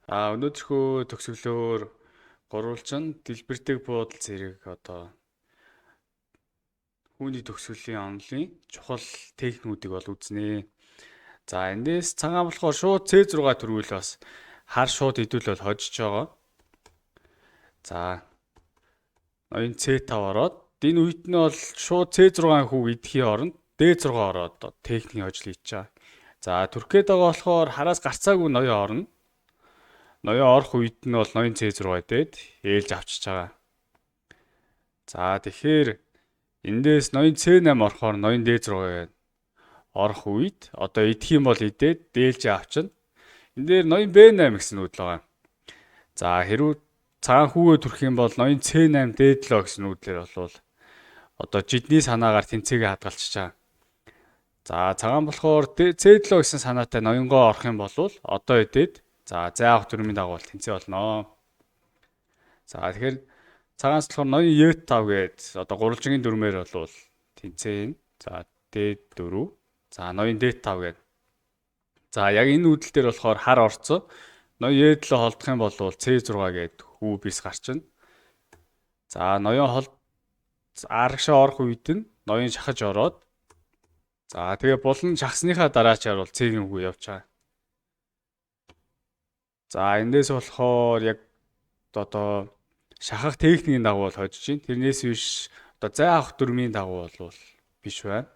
Өнөөдрийнхөө төгсгөлөөр гурвалжин дэлбэрдэг буудал зэрэг хүүний төгсгөлийн онолын чухал техникүүдийг бол үзнэ. За эндээс цагаан болохоор шууд C6 төрүүл бас хар шууд хэдүүл бол хожиж байгаа. За ноён C5 ороод энэ үед нь бол шууд C6 хүүг идэхийн оронд D6 ороод техникийн хожил хийж байгаа. За түрхгээд байгаа болохоор хараас гарцаагүй ноён орно. Ноён орох үед нь бол ноён C6 дээд ээлж авчиж байгаа. За тэгэхээр эндээс ноён C8 орохоор ноён D6 орох үед идэх юм бол идээд дээлж авчна. Энд дээр ноён B8 гэсэн үүдэл байгаа. За хэрвээ цагаан хүүгээ түрх юм бол ноён C8 D7 гэсэн үүдлэр болвол жидний санаагаар тэнцээгээ хадгалчихж байгаа. За цагаан болохоор C7 гэсэн санаатай ноёнгоо орох юм бол идээд заавах дүрмийн дагуу тэнцээ болно. За тэгэхээр цагаанс болохоор ноён E5 гээд гурвалжингийн дүрмээр бол тэнцээ. За D4. За ноён D5 гээд. За яг энэ үүдэл дээр болохоор хар орцсон. Ноён E7 холдох юм бол C6 гээд хүү бис гарчна. За ноён арагшаа орох үед нь ноён шахаж ороод тэгээ булан шахсныхаа дараачаар бол C-ийн үгүй явж байгаа. За эндээс болохоор яг шахах техникийн дагуу бол хожиж байна. Тэрнээс биш зай авах дүрмийн дагуу бол биш байна.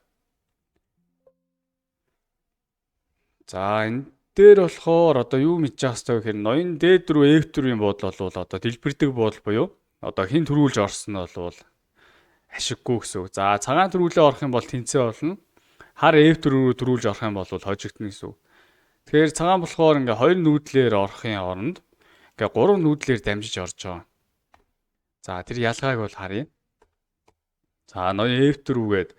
За энэ дээр болохоор юу мэдчих хэвээр гэхээр ноён D4 F4-ийн буудал бол дэлбэрдэг буудал буюу хин төрүүлж орсон нь бол ашиггүй гэсэн үг. За цагаан төрүүлээ орох юм бол тэнцээ болно. Хар F4 рүү төрүүлж орох юм бол хожигдно гэсэн үг. Тэгэхээр цагаан болохоор хоёр нүүдлээр орохын оронд гурван нүүдлээр дамжиж орж байгаа. За тэр ялгааг бол харъя. За ноён F4 гээд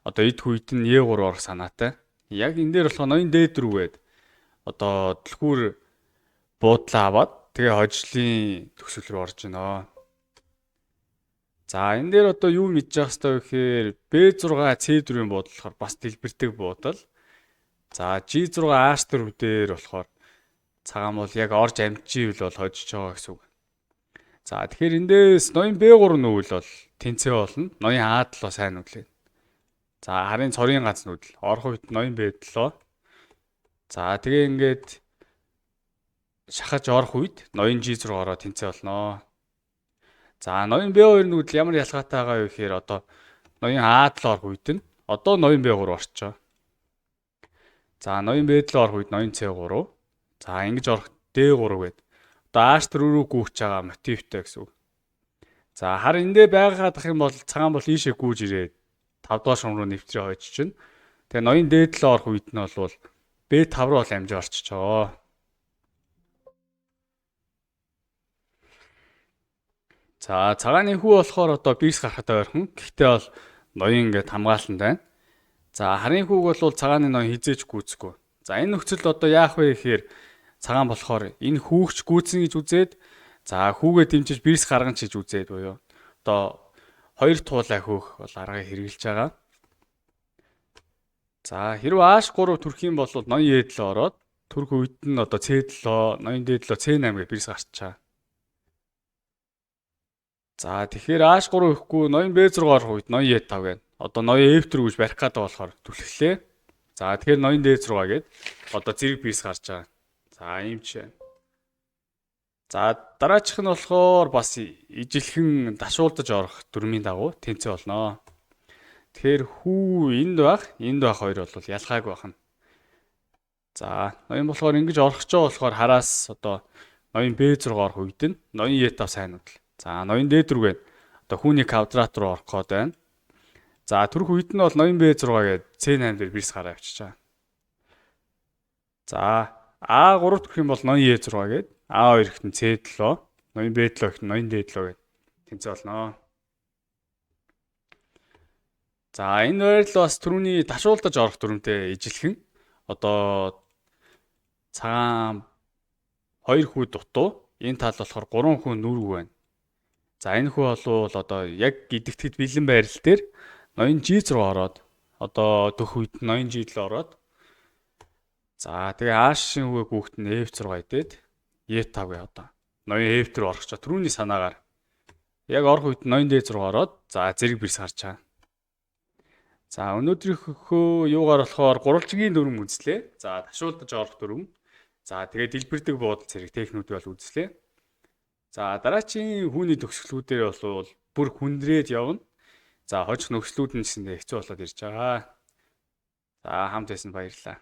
идэх үед нь E3 орох санаатай. Яг энэ дээр болохоор ноён D4 гээд түлхүүр буудлаа аваад тэгээ хожлын төгсгөл рүү орж байна. За энэ дээр юу мэдчих хэвээр гэхээр B6 C4-ийн буудал болохоор бас дэлбэрдэг буудал. За G6 H4 дээр болохоор цагаан бол яг орж амжиживэл бол хожиж байгаа гэсэн үг. За тэгэхээр эндээс ноён B3 нүүл бол тэнцээ болно. Ноён A7 сайн нүүлээ. За харын цорын ганц нүүдэл. Орох үед ноён B7. За тэгээ ингээд шахаж орох үед ноён G6 ороо тэнцээ болно. За ноён B2 нүүдэл ямар ялгаатай байгаа вэ гэхээр ноён A7 орох үед нь ноён B3 орчих жоо. За ноён B7 орох үед ноён C3. За ингэж орох D3 гээд H4 рүү гүйж байгаа мотивтай гэсэн үг. За хар эндээ байгаад ах юм бол цагаан бол ийшээ гүйж ирээд 5 дугаар шум руу нэвтрээ хойч чинь. Тэгээ ноён D7 орох үед нь бол B5 руу бол амжиж орчих жоо. За цагааны хүү болохоор бис гарахад ойрхон. Гэхдээ бол ноён ингээд хамгаалсан байна. За харын хүүг бол цагааны ноён хизээж гүйцэхгүй. За энэ нөхцөлд яах вэ гэхээр цагаан болохоор энэ хүүгч гүйцэн гэж үзээд хүүгээ дэмжиж бис гарган чиж үзээд буюу хоёр туулай хөөх бол аргыг хэрэгжилж байгаа. За хэрвээ H3 төрөх юм бол ноён E7 ороод төрөх үед нь C7, ноён D7, C8 гэж бис гарчаа. За тэгэхээр H3 ихгүй ноён B6 орох үед ноён E5 гэн. Ноён F4 гэж барих гэдэг болохоор түлхлээ. За тэгэхээр ноён D6 гээд зэрэг бис гарч байгаа. За ийм ч байна. За дараачих нь болохоор бас ижилхэн дашуулдаж орох дүрмийн дагуу тэнцээ болно. Тэгэхээр хүү энд байх хоёр бол ялгаагүй байна. За ноён болохоор ингэж орох ч болохоор хараас ноён B6 орох үед нь ноён E5 сайн нүүдэл. За ноён D4 гээд хүүний квадрат руу орох гээд байна. За төрөх үед нь бол ноён B6 гээд C8 дээр бис гараа авчиж байгаа. За A3 төрөх юм бол ноён E6 гээд A2 ихтэн C7, ноён B7 ихтэн ноён D7 гээд тэнцээ болно. За энэ байрлал бас түрүүний дашуулдаж орох дүрмтэй ижилхэн цагаан 2 хүү дутуу, энэ тал болохоор 3 хүү нүрэг байна. За энэ хүү бол яг гидэгтгэд бэлэн байрал дээр ноён G6 ороод дөх үед ноён G7 ороод за тэгээ H-ийн хүүгээ гүөхт нь F6 идээд E5-ыг одоо ноён F4 орох чаа. Түрүүний санаагаар яг орох үед ноён D6 ороод за зэрэг бэрс гарч байгаа. За өнөөдрийнхөө юугаар болохоор гурвалжигийн дүрм үзлээ. За ташуулдаж орох дүрм. За тэгээд дэлбэрдэг буудал зэрэг техникүүдийг бол үзлээ. За дараачийн хүүний төгсгөлүүдээр бол бүр хүндрээд явна. За хожих нөхцлүүд нь гэсэндээ хэцүү болоод ирж байгаа. За хамт байсан баярлалаа.